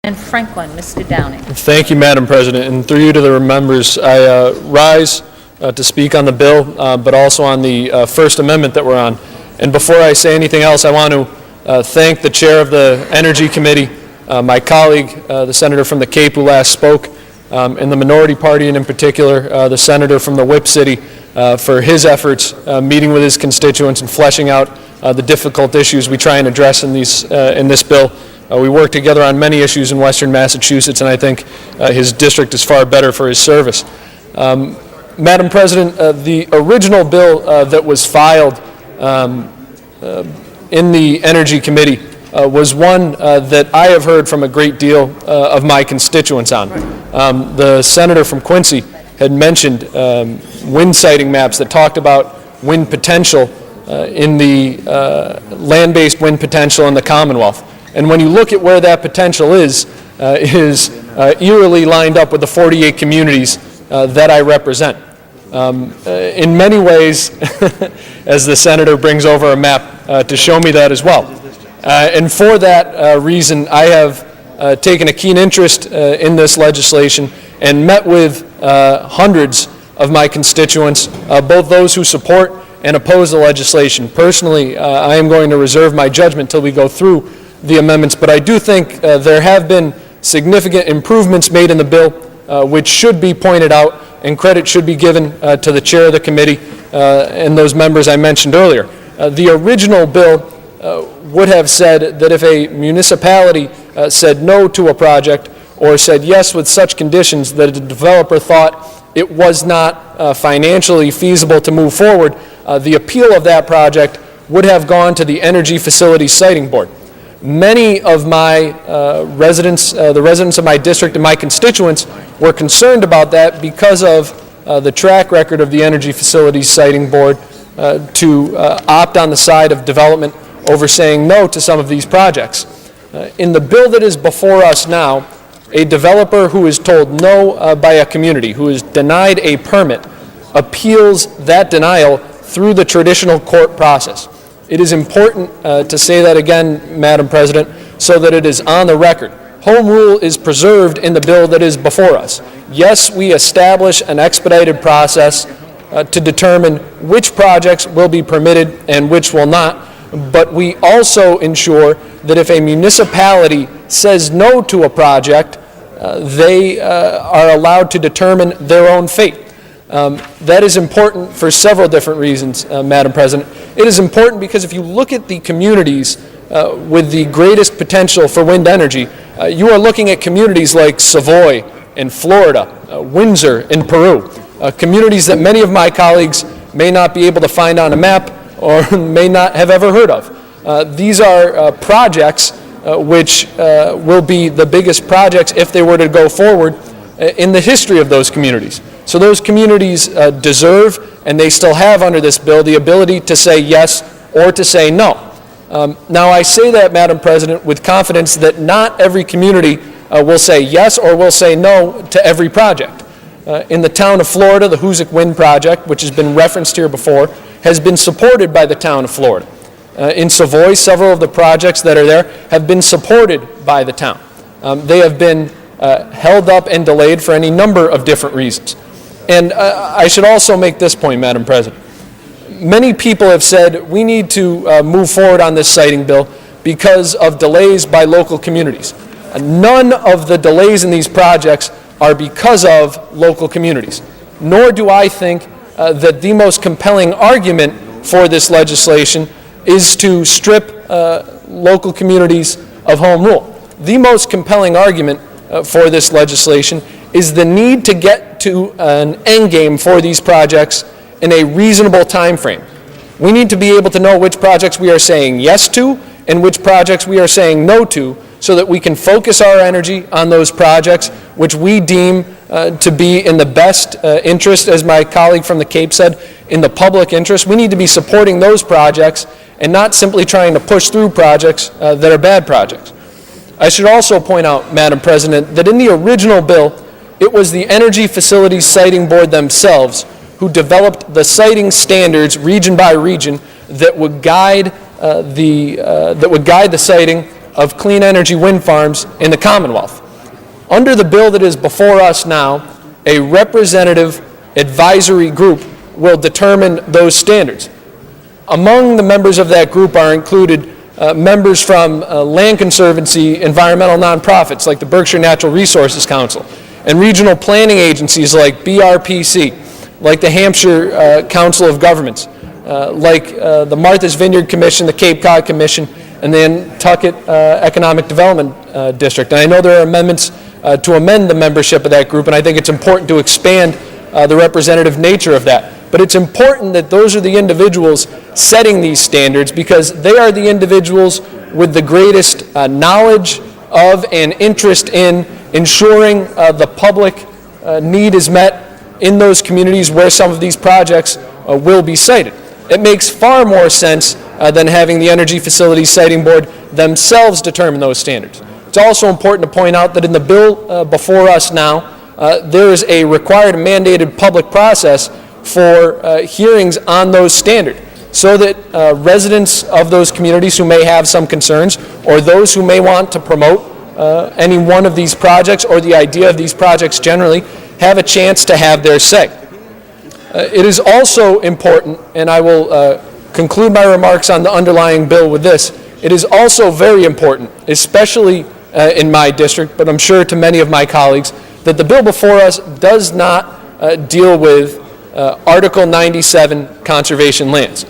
and Franklin. Mr. Downing. Thank you, Madam President. And through you to the members, I rise to speak on the bill, but also on the First Amendment that we're on. And before I say anything else, I want to thank the chair of the Energy Committee, my colleague, the senator from the Cape who last spoke, and the minority party, and in particular, the senator from the Whip City, for his efforts meeting with his constituents and fleshing out the difficult issues we try and address in this bill. We work together on many issues in Western Massachusetts, and I think his district is far better for his service. Madam President, the original bill that was filed in the Energy Committee was one that I have heard from a great deal of my constituents on. The senator from Quincy had mentioned wind siting maps that talked about wind potential in the land-based wind potential in the Commonwealth. And when you look at where that potential is eerily lined up with the 48 communities that I represent. In many ways, as the senator brings over a map to show me that as well. And for that reason, I have taken a keen interest in this legislation and met with hundreds of my constituents, both those who support and oppose the legislation. Personally, I am going to reserve my judgment till we go through the amendments, but I do think there have been significant improvements made in the bill, which should be pointed out, and credit should be given to the chair of the committee and those members I mentioned earlier. The original bill would have said that if a municipality said no to a project or said yes with such conditions that the developer thought it was not financially feasible to move forward, the appeal of that project would have gone to the Energy Facilities Siting Board. Many of my residents, the residents of my district and my constituents, were concerned about that because of the track record of the Energy Facilities Siting Board to opt on the side of development over saying no to some of these projects. In the bill that is before us now, a developer who is told no by a community, who is denied a permit, appeals that denial through the traditional court process. It is important to say that again, Madam President, so that it is on the record. Home rule is preserved in the bill that is before us. Yes, we establish an expedited process to determine which projects will be permitted and which will not, but we also ensure that if a municipality says no to a project, they are allowed to determine their own fate. That is important for several different reasons, Madam President. It is important because if you look at the communities with the greatest potential for wind energy, you are looking at communities like Savoy in Florida, Windsor in Peru, communities that many of my colleagues may not be able to find on a map or may not have ever heard of. These are projects which will be the biggest projects if they were to go forward in the history of those communities. So those communities deserve, and they still have under this bill, the ability to say yes or to say no. Now I say that, Madam President, with confidence that not every community will say yes or will say no to every project. In the town of Florida, the Hoosick Wind Project, which has been referenced here before, has been supported by the town of Florida. In Savoy, several of the projects that are there have been supported by the town. They have been held up and delayed for any number of different reasons. And I should also make this point, Madam President. Many people have said we need to move forward on this siting bill because of delays by local communities. None of the delays in these projects are because of local communities, nor do I think that the most compelling argument for this legislation is to strip local communities of home rule. The most compelling argument for this legislation is the need to get to an end game for these projects in a reasonable time frame. We need to be able to know which projects we are saying yes to and which projects we are saying no to, so that we can focus our energy on those projects which we deem to be in the best interest, as my colleague from the Cape said, in the public interest. We need to be supporting those projects and not simply trying to push through projects that are bad projects. I should also point out, Madam President, that in the original bill, it was the Energy Facilities Siting Board themselves who developed the siting standards region by region that would guide the siting of clean energy wind farms in the Commonwealth. Under the bill that is before us now, a representative advisory group will determine those standards. Among the members of that group are included members from Land Conservancy environmental nonprofits like the Berkshire Natural Resources Council, and regional planning agencies like BRPC, like the Hampshire Council of Governments, like the Martha's Vineyard Commission, the Cape Cod Commission, and the Nantucket Economic Development District. And I know there are amendments to amend the membership of that group, and I think it's important to expand the representative nature of that. But it's important that those are the individuals setting these standards, because they are the individuals with the greatest knowledge of and interest in ensuring the public need is met in those communities where some of these projects will be sited. It makes far more sense than having the Energy Facilities Siting Board themselves determine those standards. It's also important to point out that in the bill before us now, there is a required and mandated public process for hearings on those standards, so that residents of those communities who may have some concerns, or those who may want to promote any one of these projects or the idea of these projects generally, have a chance to have their say. It is also important, and I will conclude my remarks on the underlying bill with this, it is also very important, especially in my district, but I'm sure to many of my colleagues, that the bill before us does not deal with Article 97 conservation lands.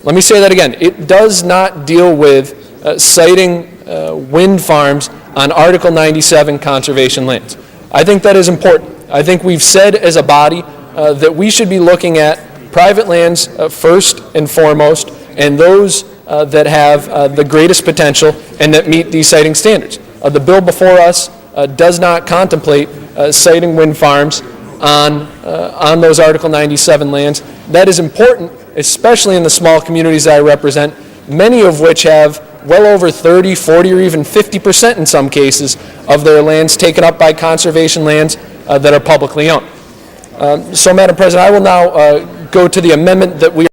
Let me say that again. It does not deal with siting wind farms on Article 97 conservation lands. I think that is important. I think we've said as a body that we should be looking at private lands first and foremost, and those that have the greatest potential and that meet these siting standards. The bill before us does not contemplate siting wind farms on those Article 97 lands. That is important, especially in the small communities I represent, many of which have well over 30, 40, or even 50% in some cases of their lands taken up by conservation lands that are publicly owned. So, Madam President, I will now go to the amendment that we